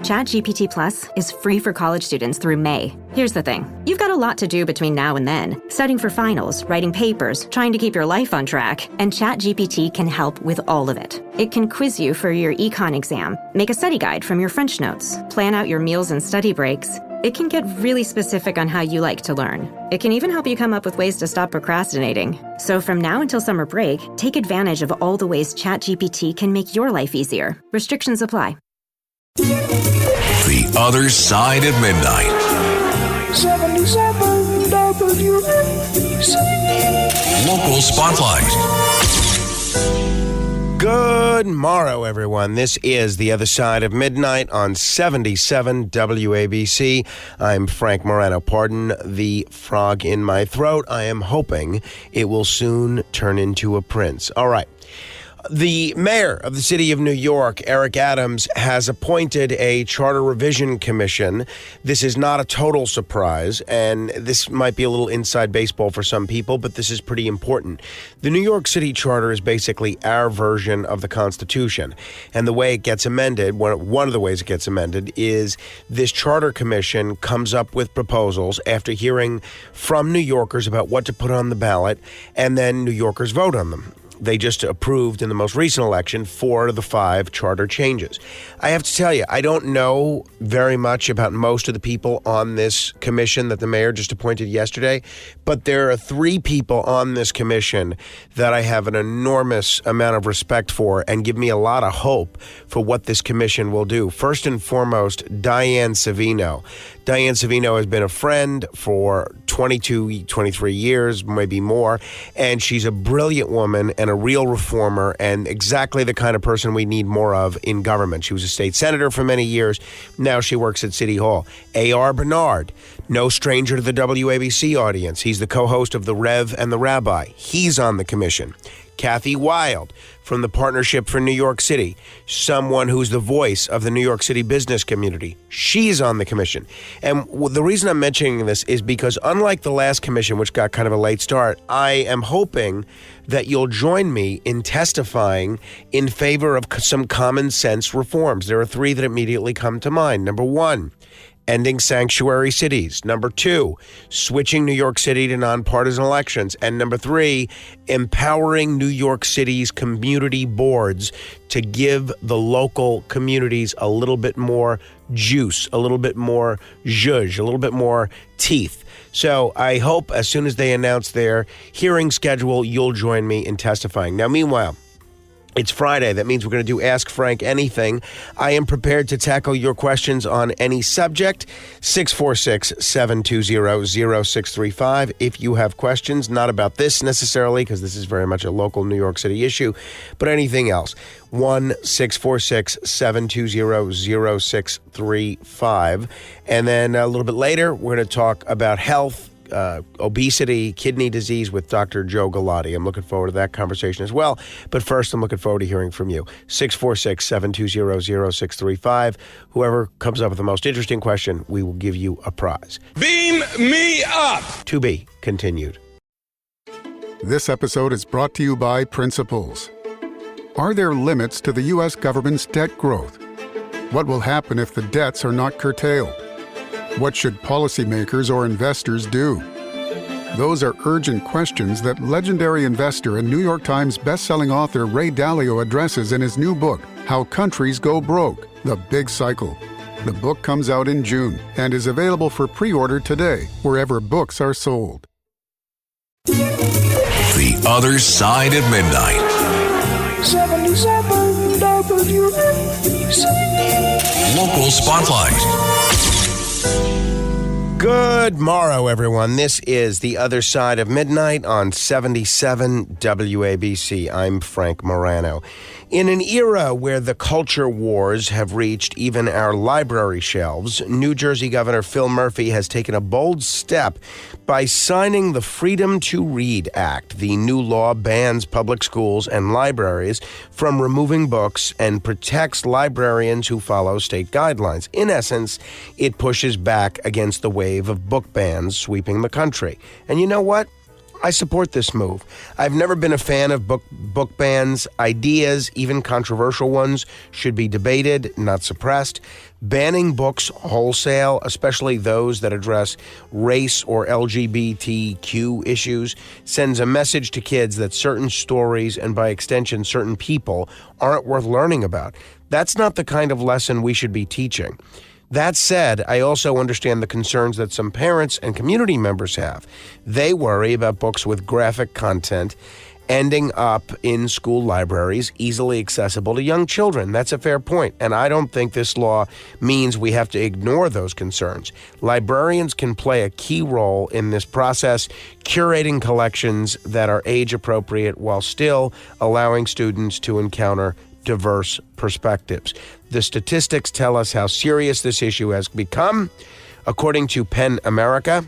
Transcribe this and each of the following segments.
ChatGPT Plus is free for college students through May. Here's the thing. You've got a lot to do between now and then. Studying for finals, writing papers, trying to keep your life on track, and ChatGPT can help with all of it. It can quiz you for your econ exam, make a study guide from your French notes, plan out your meals and study breaks. It can get really specific on how you like to learn. It can even help you come up with ways to stop procrastinating. So from now until summer break, take advantage of all the ways ChatGPT can make your life easier. Restrictions apply. The Other Side of Midnight. 77 WABC. Local Spotlight. Good morrow, everyone. This is The Other Side of Midnight on 77 WABC. I'm Frank Morano. Pardon the frog in my throat. I am hoping it will soon turn into a prince. All right. The mayor of the city of New York, Eric Adams, has appointed a Charter Revision Commission. This is not a total surprise, and this might be a little inside baseball for some people, but this is pretty important. The New York City Charter is basically our version of the Constitution, and the way it gets amended, one of the ways it gets amended, is this Charter Commission comes up with proposals after hearing from New Yorkers about what to put on the ballot, and then New Yorkers vote on them. They just approved in the most recent election 4 of the 5 charter changes. I have to tell you, I don't know very much about most of the people on this commission that the mayor just appointed yesterday, but there are 3 people on this commission that I have an enormous amount of respect for and give me a lot of hope for what this commission will do. First and foremost, Diane Savino. Diane Savino has been a friend for 22, 23 years, maybe more, and she's a brilliant woman and a real reformer and exactly the kind of person we need more of in government. She was a state senator for many years. Now she works at City Hall. A.R. Bernard, no stranger to the WABC audience. He's the co-host of The Rev and the Rabbi. He's on the commission. Kathy Wild from the Partnership for New York City, someone who's the voice of the New York City business community. She's on the commission. And the reason I'm mentioning this is because unlike the last commission, which got kind of a late start, I am hoping that you'll join me in testifying in favor of some common sense reforms. There are 3 that immediately come to mind. Number 1, ending sanctuary cities. Number 2, switching New York City to nonpartisan elections. And number 3, empowering New York City's community boards to give the local communities a little bit more juice, a little bit more zhuzh, a little bit more teeth. So I hope as soon as they announce their hearing schedule, you'll join me in testifying. Now, meanwhile, it's Friday. That means we're going to do Ask Frank Anything. I am prepared to tackle your questions on any subject. 646-720-0635. If you have questions, not about this necessarily, because this is very much a local New York City issue, but anything else. 1-646-720-0635. And then a little bit later, we're going to talk about health, obesity, kidney disease with Dr. Joe Galati. I'm looking forward to that conversation as well. But first, I'm looking forward to hearing from you. 646-720-0635. Whoever comes up with the most interesting question, we will give you a prize. Beam me up! To be continued. This episode is brought to you by Principles. Are there limits to the U.S. government's debt growth? What will happen if the debts are not curtailed? What should policymakers or investors do? Those are urgent questions that legendary investor and New York Times bestselling author Ray Dalio addresses in his new book, How Countries Go Broke, The Big Cycle. The book comes out in June and is available for pre-order today, wherever books are sold. The Other Side of Midnight. 77 WABC. Local Spotlight. Good morrow, everyone. This is The Other Side of Midnight on 77 WABC. I'm Frank Morano. In an era where the culture wars have reached even our library shelves, New Jersey Governor Phil Murphy has taken a bold step by signing the Freedom to Read Act. The new law bans public schools and libraries from removing books and protects librarians who follow state guidelines. In essence, it pushes back against the wave of book bans sweeping the country. And you know what? I support this move. I've never been a fan of book bans. Ideas, even controversial ones, should be debated, not suppressed. Banning books wholesale, especially those that address race or LGBTQ issues, sends a message to kids that certain stories and by extension certain people aren't worth learning about. That's not the kind of lesson we should be teaching. That said, I also understand the concerns that some parents and community members have. They worry about books with graphic content ending up in school libraries, easily accessible to young children. That's a fair point, and I don't think this law means we have to ignore those concerns. Librarians can play a key role in this process, curating collections that are age-appropriate while still allowing students to encounter diverse perspectives. The statistics tell us how serious this issue has become. According to PEN America,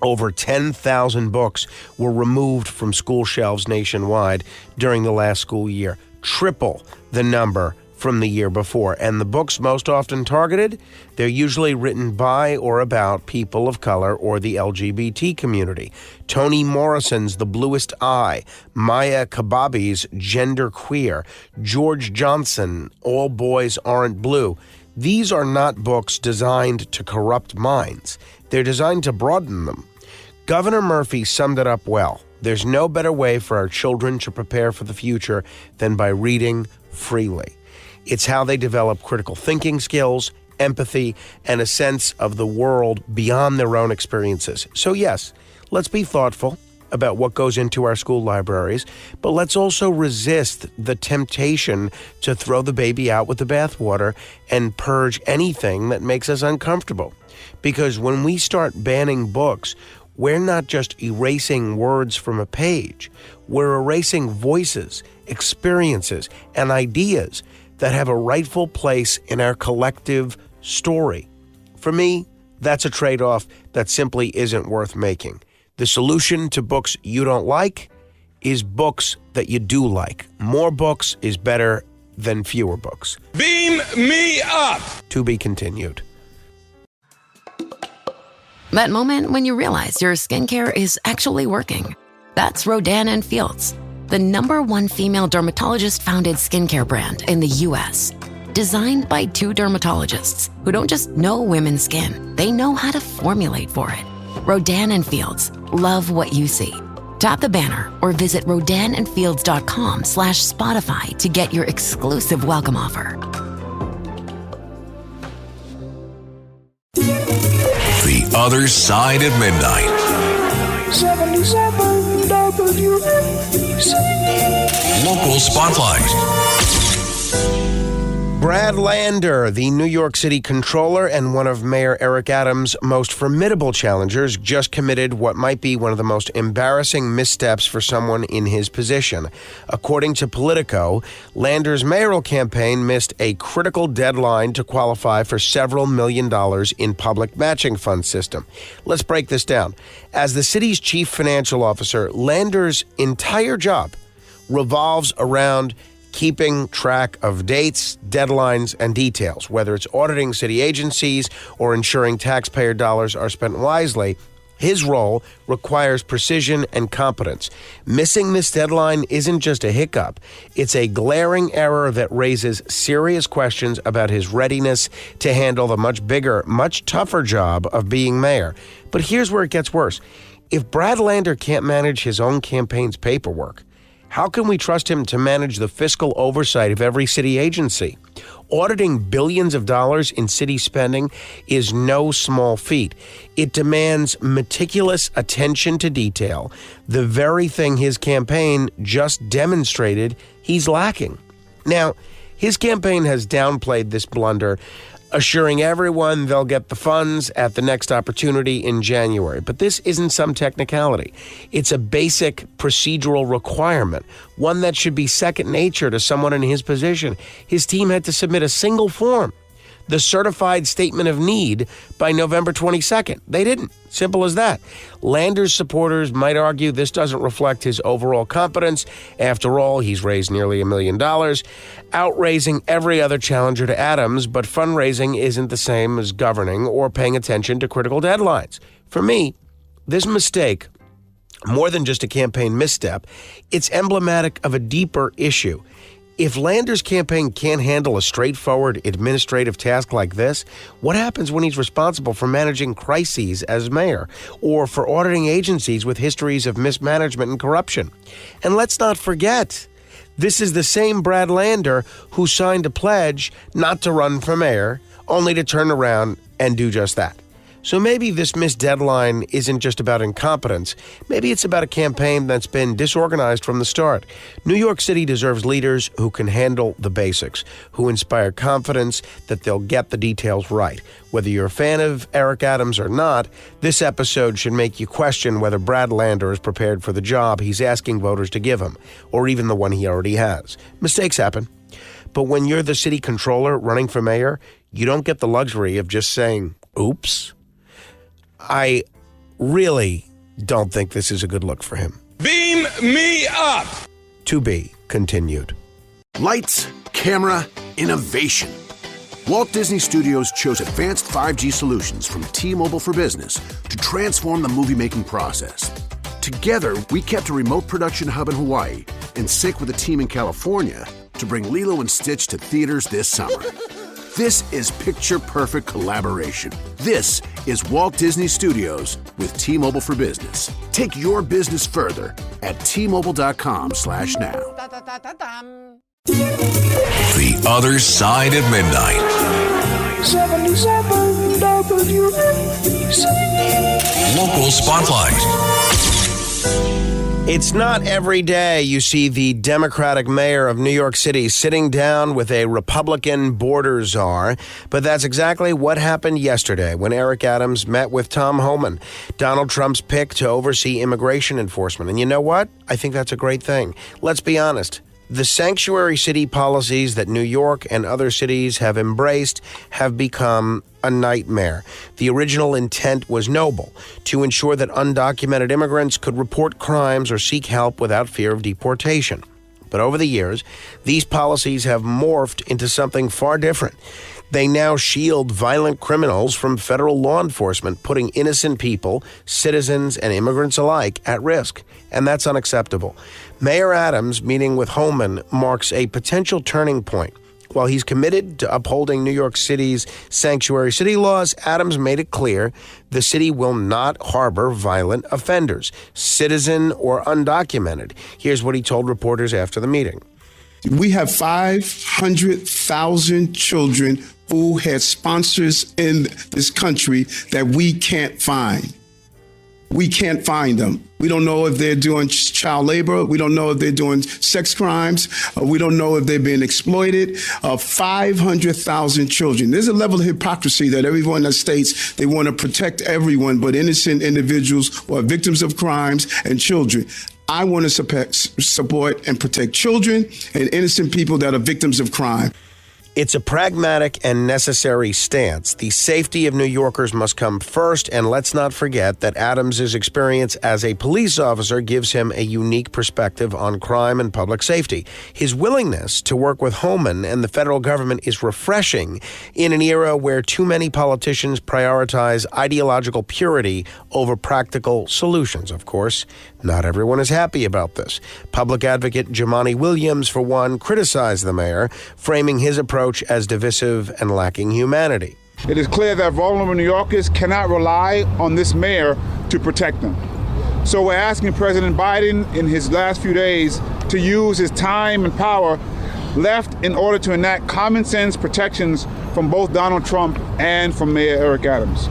over 10,000 books were removed from school shelves nationwide during the last school year, triple the number from the year before. And the books most often targeted, they're usually written by or about people of color or the LGBT community. Toni Morrison's The Bluest Eye, Maya Kababi's Gender Queer, George Johnson, All Boys Aren't Blue. These are not books designed to corrupt minds. They're designed to broaden them. Governor Murphy summed it up well. There's no better way for our children to prepare for the future than by reading freely. It's how they develop critical thinking skills, empathy, and a sense of the world beyond their own experiences. So yes, let's be thoughtful about what goes into our school libraries, but let's also resist the temptation to throw the baby out with the bathwater and purge anything that makes us uncomfortable. Because when we start banning books, we're not just erasing words from a page. We're erasing voices, experiences, and ideas that have a rightful place in our collective story. For me, that's a trade-off that simply isn't worth making. The solution to books you don't like is books that you do like. More books is better than fewer books. Beam me up! To be continued. That moment when you realize your skincare is actually working. That's Rodan & Fields, the #1 female dermatologist-founded skincare brand in the U.S. Designed by 2 dermatologists who don't just know women's skin, they know how to formulate for it. Rodan & Fields, love what you see. Tap the banner or visit rodanandfields.com/Spotify to get your exclusive welcome offer. The Other Side of Midnight. 77 WABC. Local Spotlight. Brad Lander, the New York City Comptroller and one of Mayor Eric Adams' most formidable challengers, just committed what might be one of the most embarrassing missteps for someone in his position. According to Politico, Lander's mayoral campaign missed a critical deadline to qualify for several $1 million in public matching fund system. Let's break this down. As the city's chief financial officer, Lander's entire job revolves around keeping track of dates, deadlines, and details, whether it's auditing city agencies or ensuring taxpayer dollars are spent wisely. His role requires precision and competence. Missing this deadline isn't just a hiccup. It's a glaring error that raises serious questions about his readiness to handle the much bigger, much tougher job of being mayor. But here's where it gets worse. If Brad Lander can't manage his own campaign's paperwork, how can we trust him to manage the fiscal oversight of every city agency? Auditing billions of dollars in city spending is no small feat. It demands meticulous attention to detail, the very thing his campaign just demonstrated he's lacking. Now, his campaign has downplayed this blunder, assuring everyone they'll get the funds at the next opportunity in January. But this isn't some technicality. It's a basic procedural requirement, one that should be second nature to someone in his position. His team had to submit a single form, the certified statement of need, by November 22nd. They didn't. Simple as that. Lander's supporters might argue this doesn't reflect his overall competence. After all, he's raised nearly $1 million, outraising every other challenger to Adams, but fundraising isn't the same as governing or paying attention to critical deadlines. For me, this mistake More than just a campaign misstep, it's emblematic of a deeper issue. If Lander's campaign can't handle a straightforward administrative task like this, what happens when he's responsible for managing crises as mayor or for auditing agencies with histories of mismanagement and corruption? And let's not forget, this is the same Brad Lander who signed a pledge not to run for mayor, only to turn around and do just that. So maybe this missed deadline isn't just about incompetence. Maybe it's about a campaign that's been disorganized from the start. New York City deserves leaders who can handle the basics, who inspire confidence that they'll get the details right. Whether you're a fan of Eric Adams or not, this episode should make you question whether Brad Lander is prepared for the job he's asking voters to give him, or even the one he already has. Mistakes happen. But when you're the city controller running for mayor, you don't get the luxury of just saying, oops. I really don't think this is a good look for him. Beam me up! To be continued. Lights, camera, innovation. Walt Disney Studios chose advanced 5G solutions from T-Mobile for Business to transform the movie-making process. Together, we kept a remote production hub in Hawaii in sync with a team in California to bring Lilo and Stitch to theaters this summer. This is picture-perfect collaboration. This is Walt Disney Studios with T-Mobile for Business. Take your business further at T-Mobile.com/now. The Other Side at Midnight. 77 WABC. Local Spotlight. It's not every day you see the Democratic mayor of New York City sitting down with a Republican border czar, but that's exactly what happened yesterday when Eric Adams met with Tom Homan, Donald Trump's pick to oversee immigration enforcement. And you know what? I think that's a great thing. Let's be honest. The sanctuary city policies that New York and other cities have embraced have become a nightmare. The original intent was noble, to ensure that undocumented immigrants could report crimes or seek help without fear of deportation. But over the years, these policies have morphed into something far different. They now shield violent criminals from federal law enforcement, putting innocent people, citizens, and immigrants alike at risk. And that's unacceptable. Mayor Adams' meeting with Homan marks a potential turning point. While he's committed to upholding New York City's sanctuary city laws, Adams made it clear the city will not harbor violent offenders, citizen or undocumented. Here's what he told reporters after the meeting. We have 500,000 children who had sponsors in this country that we can't find. We can't find them. We don't know if they're doing child labor. We don't know if they're doing sex crimes. We don't know if they're being exploited. 500,000 children. There's a level of hypocrisy that everyone that states they want to protect everyone but innocent individuals who are victims of crimes and children. I want to support and protect children and innocent people that are victims of crime. It's a pragmatic and necessary stance. The safety of New Yorkers must come first, and let's not forget that Adams' experience as a police officer gives him a unique perspective on crime and public safety. His willingness to work with Homan and the federal government is refreshing in an era where too many politicians prioritize ideological purity over practical solutions. Of course, not everyone is happy about this. Public advocate Jumaane Williams, for one, criticized the mayor, framing his approach as divisive and lacking humanity. It is clear that vulnerable New Yorkers cannot rely on this mayor to protect them. So we're asking President Biden in his last few days to use his time and power left in order to enact common sense protections from both Donald Trump and from Mayor Eric Adams.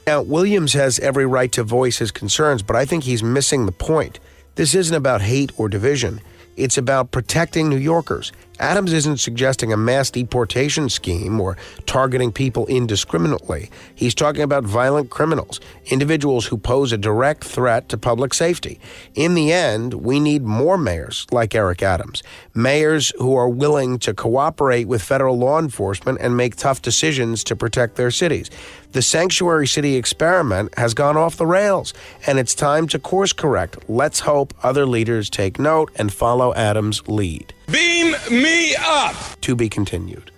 Now, Williams has every right to voice his concerns, but I think he's missing the point. This isn't about hate or division. It's about protecting New Yorkers. Adams isn't suggesting a mass deportation scheme or targeting people indiscriminately. He's talking about violent criminals, individuals who pose a direct threat to public safety. In the end, we need more mayors like Eric Adams, mayors who are willing to cooperate with federal law enforcement and make tough decisions to protect their cities. The sanctuary city experiment has gone off the rails, and it's time to course correct. Let's hope other leaders take note and follow Adams' lead. Beam me up! To be continued.